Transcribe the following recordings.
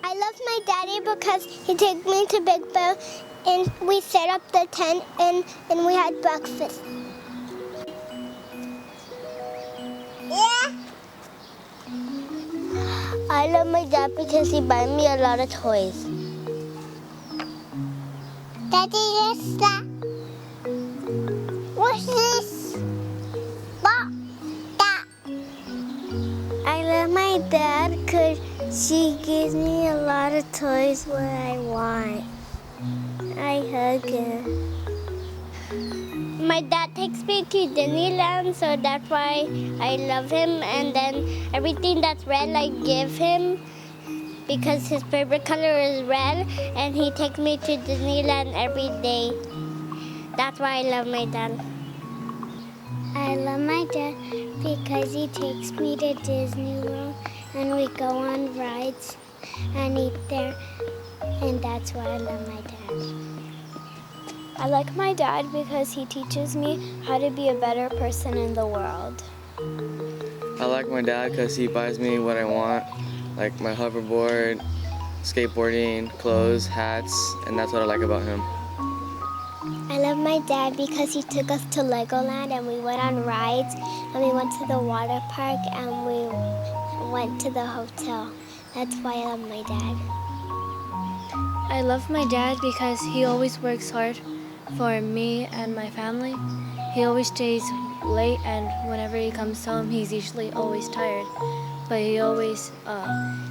I love my daddy because he took me to Big Bear and we set up the tent and we had breakfast. Yeah. I love my dad because he buys me a lot of toys. Daddy, what's that? What's this? What? That? I love my dad because she gives me a lot of toys when I want. I hug him. My dad takes me to Disneyland, so that's why I love him. And then everything that's red I give him because his favorite color is red, and he takes me to Disneyland every day. That's why I love my dad. I love my dad because he takes me to Disney World and we go on rides and eat there, and that's why I love my dad. I like my dad because he teaches me how to be a better person in the world. I like my dad because he buys me what I want, like my hoverboard, skateboarding, clothes, hats, and that's what I like about him. I love my dad because he took us to Legoland and we went on rides and we went to the water park and we went to the hotel. That's why I love my dad. I love my dad because he always works hard for me and my family. He always stays late, and whenever he comes home, he's usually always tired. But he always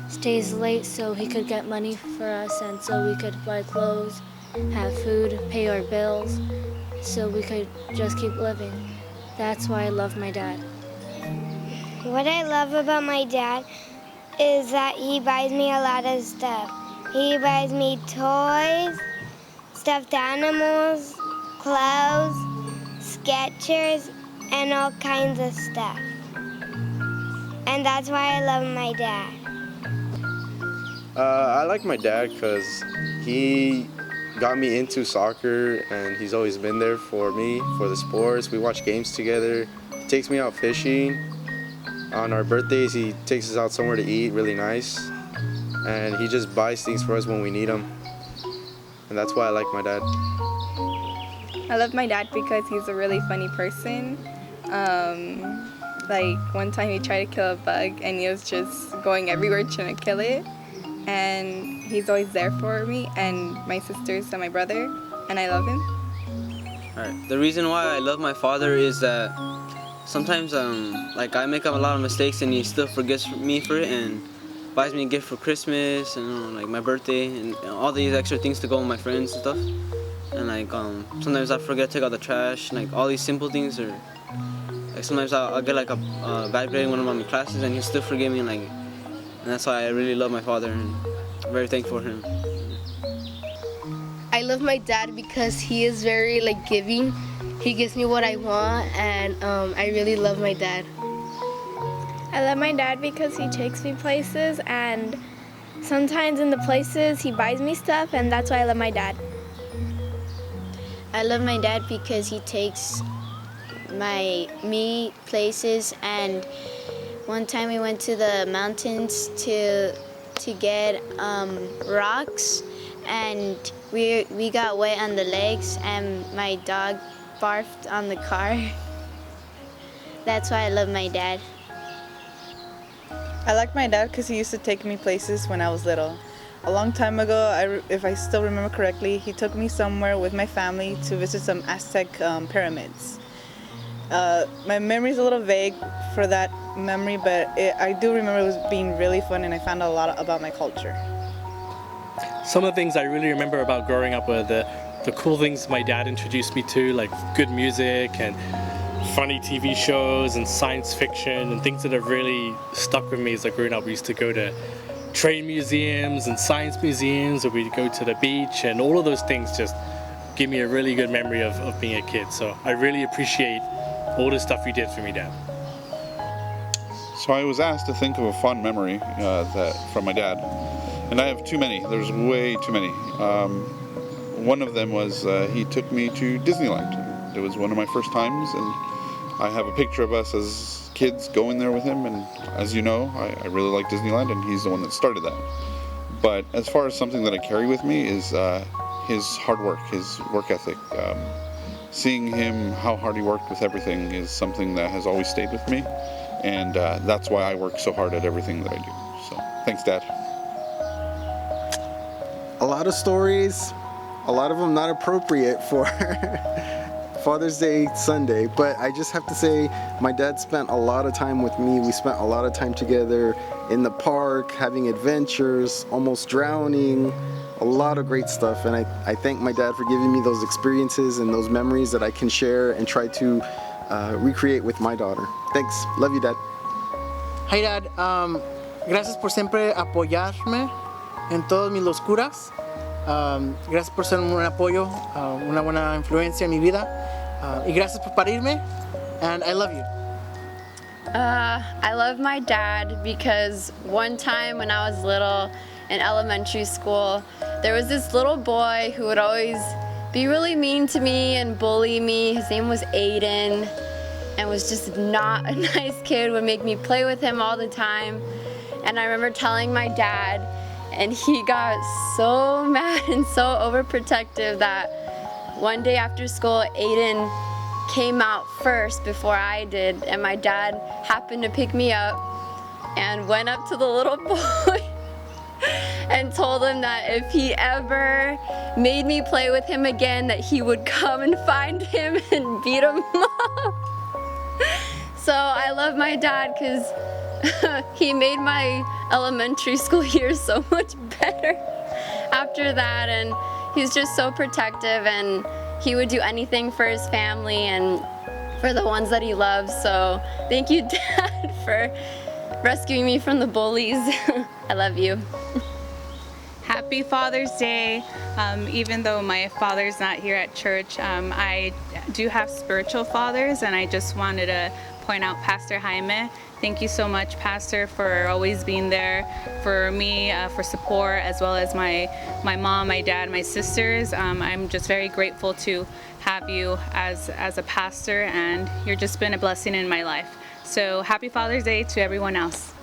stays late so he could get money for us and so we could buy clothes, have food, pay our bills, so we could just keep living. That's why I love my dad. What I love about my dad is that he buys me a lot of stuff. He buys me toys, stuffed animals, clothes, Skechers, and all kinds of stuff. And that's why I love my dad. I like my dad because he got me into soccer and he's always been there for me, for the sports. We watch games together. He takes me out fishing. On our birthdays, he takes us out somewhere to eat really nice. And he just buys things for us when we need them. And that's why I like my dad. I love my dad because he's a really funny person. Like one time he tried to kill a bug and he was just going everywhere trying to kill it. And he's always there for me and my sisters and my brother, and I love him. Alright. The reason why I love my father is that sometimes like I make up a lot of mistakes and he still forgives me for it and buys me a gift for Christmas and like my birthday and all these extra things to go with my friends and stuff. And like sometimes I forget to take out the trash, and like all these simple things, or like sometimes I'll get like a bad grade in one of my classes and he'll still forgive me, and that's why I really love my father and I'm very thankful for him. I love my dad because he is very giving. He gives me what I want, and I really love my dad. I love my dad because he takes me places, and sometimes in the places he buys me stuff, and that's why I love my dad. I love my dad because he takes me places, and one time we went to the mountains to get rocks, and we got wet on the legs, and my dog barfed on the car. That's why I love my dad. I like my dad because he used to take me places when I was little. A long time ago, if I still remember correctly, he took me somewhere with my family to visit some Aztec pyramids. My memory is a little vague for that memory, but I do remember it was being really fun and I found out a lot about my culture. Some of the things I really remember about growing up were the cool things my dad introduced me to, like good music and funny TV shows and science fiction, and things that have really stuck with me as I grew up. We used to go to train museums and science museums, or we'd go to the beach, and all of those things just give me a really good memory of being a kid. So I really appreciate all the stuff you did for me, Dad. So I was asked to think of a fond memory from my dad, and I have too many. There's way too many. One of them was he took me to Disneyland. It was one of my first times, and I have a picture of us as kids going there with him, and as you know, I really like Disneyland, and he's the one that started that. But as far as something that I carry with me is his hard work, his work ethic. Seeing him, how hard he worked with everything is something that has always stayed with me. And that's why I work so hard at everything that I do. So, thanks, Dad. A lot of stories, a lot of them not appropriate for Father's Day Sunday, but I just have to say my dad spent a lot of time with me. We spent a lot of time together in the park, having adventures, almost drowning, a lot of great stuff. And I thank my dad for giving me those experiences and those memories that I can share and try to recreate with my daughter. Thanks. Love you, Dad. Hi, Dad. Gracias por siempre apoyarme en todas mis locuras. Gracias por ser un buen apoyo, una buena influencia en mi vida. Y gracias por parirme. And I love you. I love my dad because one time when I was little in elementary school, there was this little boy who would always be really mean to me and bully me. His name was Aiden and was just not a nice kid, would make me play with him all the time. And I remember telling my dad, and he got so mad and so overprotective that one day after school, Aiden came out first before I did, and my dad happened to pick me up and went up to the little boy and told him that if he ever made me play with him again, that he would come and find him and beat him up. So I love my dad because he made my elementary school years so much better after that, and he's just so protective, and he would do anything for his family and for the ones that he loves. So thank you, Dad, for rescuing me from the bullies. I love you. Happy Father's Day. Even though my father's not here at church, I do have spiritual fathers, and I just wanted to point out Pastor Jaime. Thank you so much, Pastor, for always being there for me, for support, as well as my mom, my dad, my sisters. I'm just very grateful to have you as a pastor, and you're just been a blessing in my life. So happy Father's Day to everyone else.